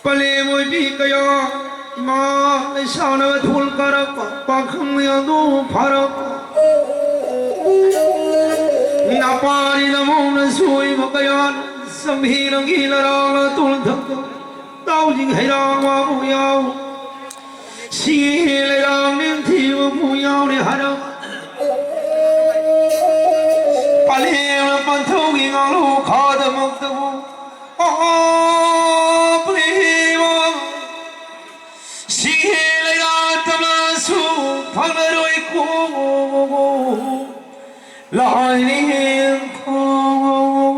Pale môi đi kaya ma lấy sao nó thul karap pa khang yang du pharap na pari na mong na suy ma kaya samhi nang gila rang la tul thak tao jing hai rang wa bu yao si le rang ning thi bu yao le harap pale ma pan thau gi ngang lu kha da mak da bu lại niềm thương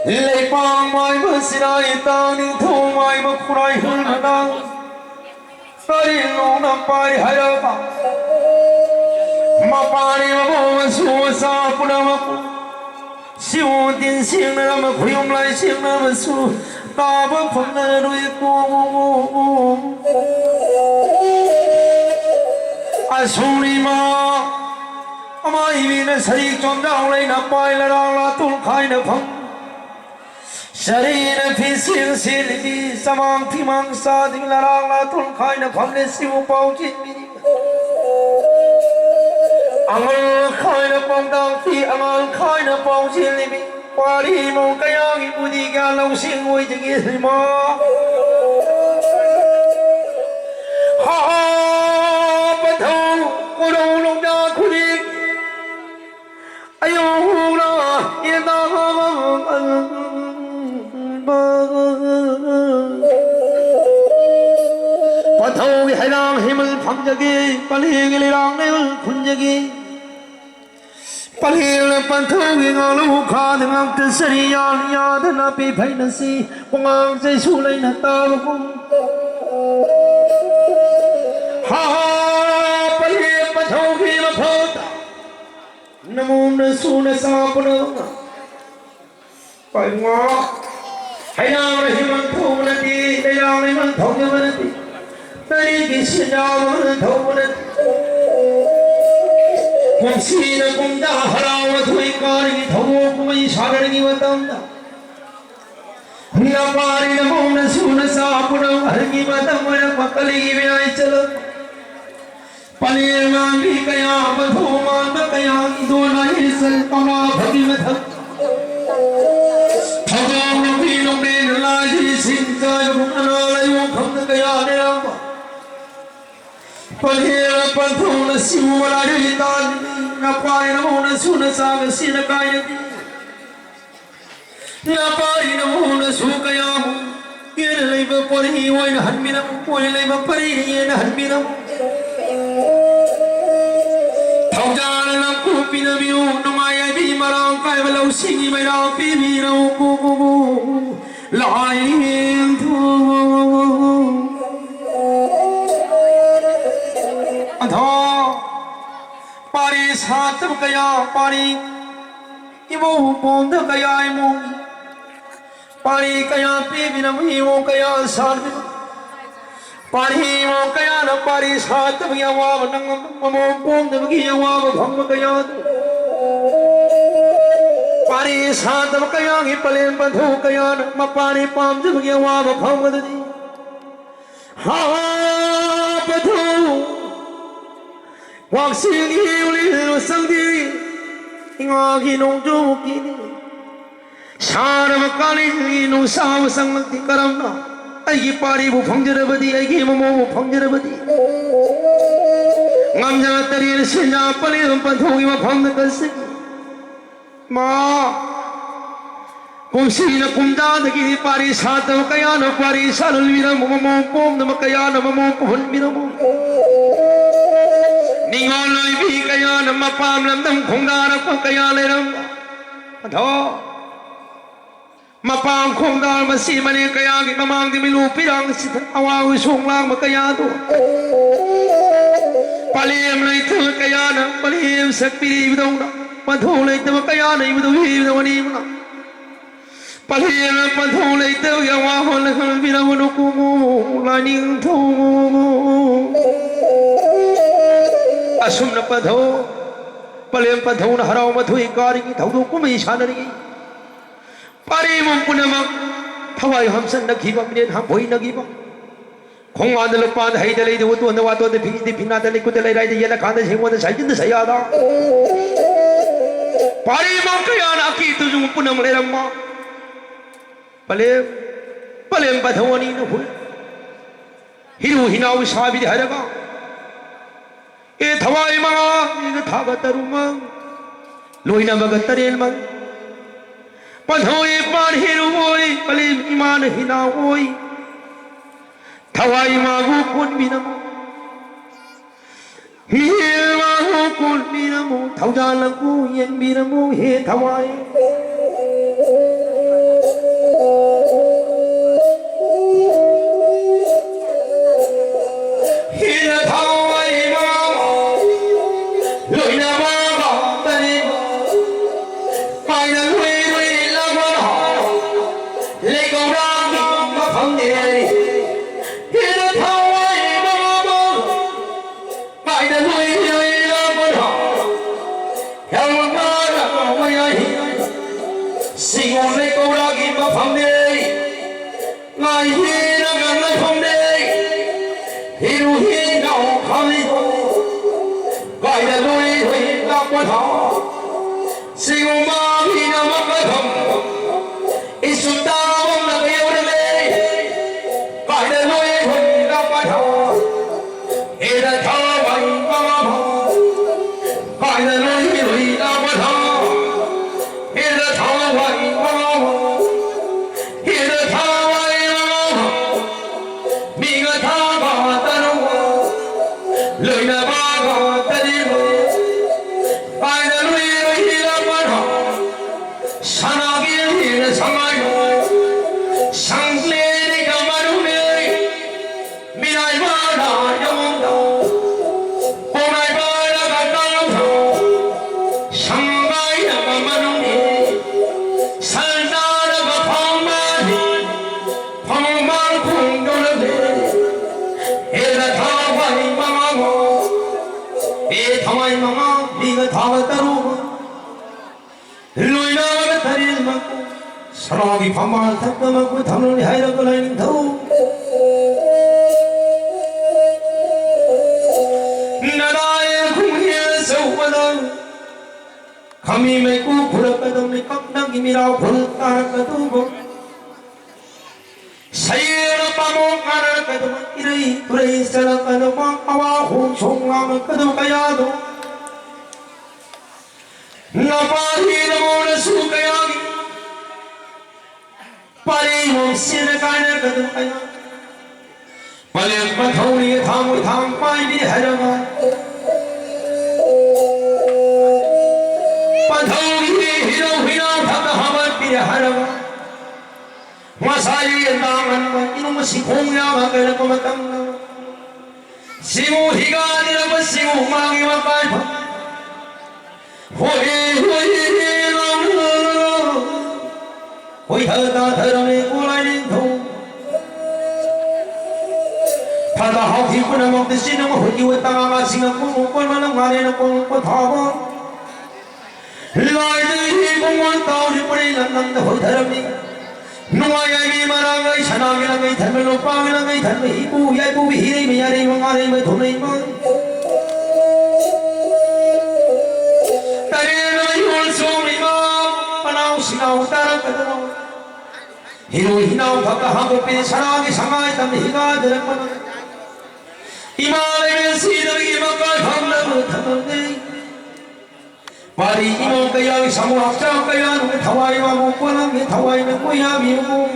lấy băng mai bớt xin ai ta niềm thương mai bớt khói hơn là đang ta đi luôn nằm bay hay đâu mà ba đi mà bố mà xua xa phụ nam siêu tiền siêng là mà khuyên lại siêng là mà xua ta bớt phần là đôi cô Asulima, amai vina sari chondang lai na pai la rang la tul khai na phang. Sari na phi sil sil di samang thi mang sa ding la rang la tul khai na phang le siu pau chin mi. Angal khai na pong dang phi angal khai na pong chin li mi. Pari mong kaya gi budi ga long sing oi jing i ma. Ha Thâu cái hai lang himal phăng jagi, pali cái lang này khun jagi, pali là pan thâu cái ngang lu kha thì ngang từ sari ya thì na pi phai na si, ngang say su lấy na ta bông, ha pali pan thâu cái mà phâu ta, nam na su na sa pun, phải ngó, hai lang là himal thâu na đi, hai lang này man thâu như vậy đi. Tây cái xin nhau thâu nên cùng xin cùng ta hào thôi coi thâu cũng mấy sao đây như vậy tâm đó na pari na mong na su na sa puno hargi ba tâm na pakali với ai chalo pali mang đi kaya ba thu mang ba kaya do na hi sel tona bhagi ma thak thâu long đi long đến la ji sin ta cũng ana la yo kham kaya ne ra Palhela panthong na siwa la ri tan na pai na mo na su na sa ga si na kai na pai na mo na su ka ya mo ye lai ba por hi wai na han mi na po lai ba pari ye na han mi na thau ja na ku pi na mi no mai ai bi ma rang kai ba lo sing mai ra pi mi na ku lai thu Pari satam kaya pari ibu pond kaya ibu pari kaya pi binam ibu kaya sal pari ibu kaya na pari satam kaya wab nang mamo pond kaya wab bham kaya pari satam kaya hi palen bandhu kaya ma pari pam jab kaya wab bham di ha bandhu Wang sinh yêu li sang đi ngõ ki nong jo ki ni saram kali no sao sang ti karam na ai pari bu phang jara badi ai mo mo phang jara badi ngam ja tari se ja pali pan thogi ma phang ka se ma kum si na kum da ki pari sat kaya na pari sal vira mo mo pom na kaya na mo pon vira mo Ningon loi bi kaya na mapam lam dam khong da ra ko kaya le ram tho mapam khong da ma si mane kaya ki mamang di milu pirang si awa u sung lang ma kaya tu palim lai thu kaya na palim sak pi bi dong na pa tho lai tu kaya na bi du hi do ni na palim pa tho lai tu ya wa hon la khol bi ra wo ku la ning thu asum na padho palem padho na haraw mathui kari ki thau ko mai shan ri pare Parimum Punama, Hawaii Hamson, the Kiva, Hampoi Nagiva. Kong on the Lupan, Hay the lady would know what on the piece, the pinata, the good lady, the yellow condens, he was the side in the Sayada. Parimum Kayana, key to Punam Lerama. Palem Batawani, no good. He now is Habi Haraba. Hawaii Mama in the Tagataruma. Loina Magatarelman. Panhoi Pan Hiroi, Palim Iman Hinaoi. Hawaii Magu Kunbinamo. Hilma Kunbinamo, Taujalaku, Yen Binamo, He Hawaii. Saragi Pamal Takama with Hamlin Hydroline Toe Nadaya Kumia so well. Kami may kupura ka daw may kapnang gimiraw pulta ka tubo. Sayro pa mo karal ka daw iray turay sa ka daw mga awahong songang ka daw kayado. Napahira mo na sukayagi. Parimong sinakana ka daw kaya. Palang patawli at hamay di harama. Patawli hinaw tatahaman di harama. Masali ang tangan mo, inumasikong niya magkala kumatang na. Simu higa nila ba simu mangi mapalpa. Hoy Hoy hata tharame kulay ninto. Pada hati ko na magdesin ng huliwat ang amasing ang kumukul manangari na kung patawang. Lai di kung ang tao di parilan ng hoy tharame. Numayay marangay sanangin ang ay tharme lupangin ang ay tharme ibu yay bu bihiri mayari mangaray may tunay man. Sinaw tarang kadalaw hinaw pagkahagupin sarang isangay kami higa dalang manang imalay may sinang imakadhang naman pari imong kaya isang waksa kaya nung itaway mamukulang itaway na kuya mo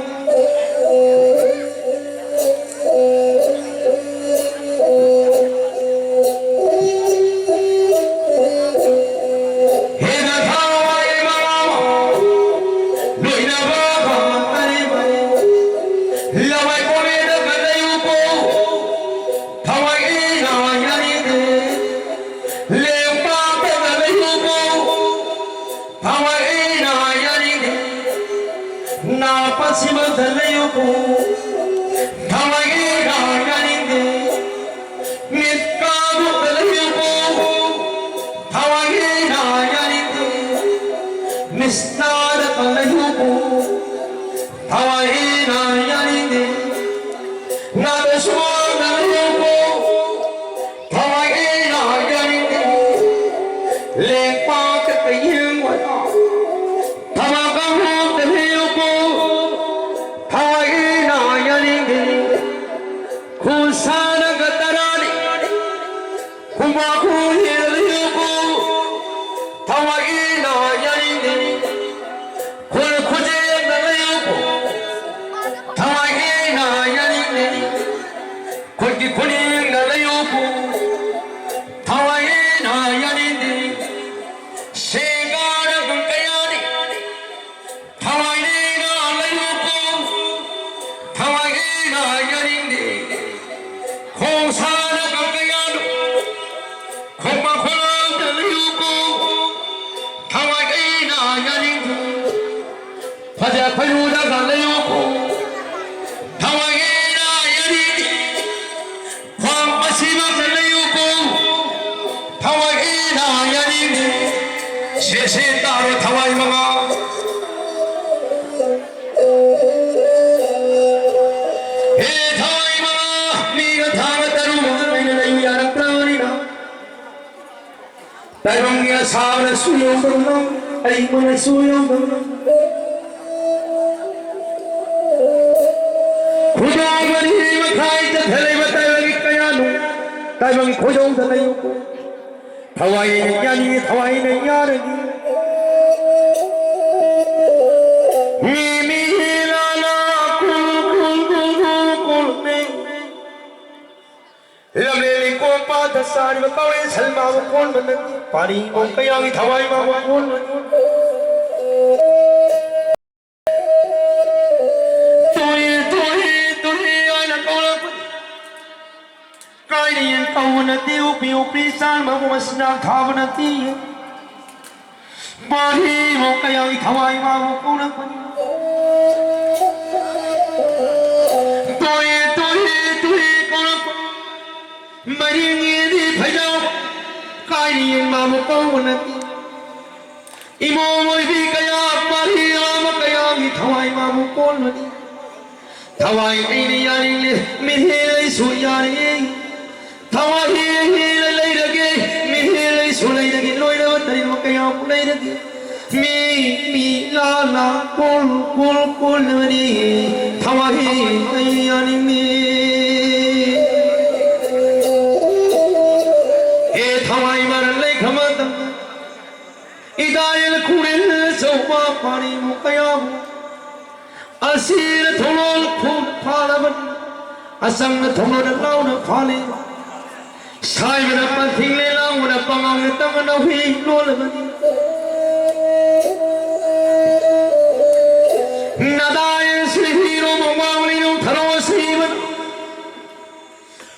Misnada palayo po 타와이나 야리네 나도 수원을 보고 타와이나 야리네 랭파 끝에 영원아 타와가 해오고 타와이나 야리네 구사나가 따라리 구마구니를 해오고 타와이나 야리네 굴구제 날려오고 타와이나 야리네 굴기 구니 날려오고 타와이나 야리네 세가라 군가야리 타와이나 날려오고 타와이나 야리네 공사나 군가야로 공마구나 날려오고 타와이나 야리네 화자 파유다 갈래요고 타와이나 야리니 광마시마 갈래요고 타와이나 야리니 세세 따로 타와이마가 에 타와이마가 미가 타와 따로 마이나 유야랑 따리나 나이방기가 사는 수용방랑 아이만의 수용방랑 고정을 힘을 헬레이마 따위기 까야노 따위기 고정을 내요고 타와이는 야니 타와이는 야르기 미미라나 꿀꿀꿀꿀꿀네 람레리 꽃바다 사리가 까웨 살마고 꼴만는 파리 몽카양이 타와이마고 꼴만는 Kawan tiu piu pisan mau masna kawan tiu bari mau kaya thawai mau kuna pani toye kuna bari ngi di phajau kai mau kawan tiu imo moi bi kaya bari am kaya thawai mau kuna tiu thawai ai yani le mi he su yani 타와히 레이르게 미히레이 솔레이르게 로이르 다리 먹게요 플레이르게 미라라 꼴꼴꼴르니 타와히 아니미 에 타와히 말을 레이카마다 이다일 쿠릴 소바 파리 먹게요 아시르 통롤 쿨파라번 아상르 통롤 라우르 파리 sai mà nó thình lên lao mà nó bằng người ta mà nó huy luôn là na dai sri hero mong ni no tharo si man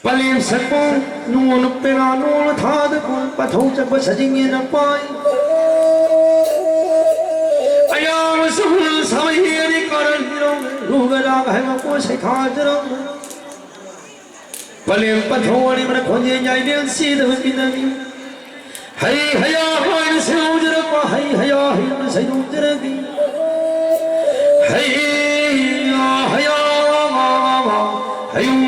palim sakpo nu no pera no tha de ko pa thau cha pa sajing na pai ayam sul samai ni karan hero rugara hai ma ko sai tha jaro Palim pathoni mana khonje nyai den si de pinami hai haya hoin se ujra pa hai haya hin sai ujra di hai haya hayum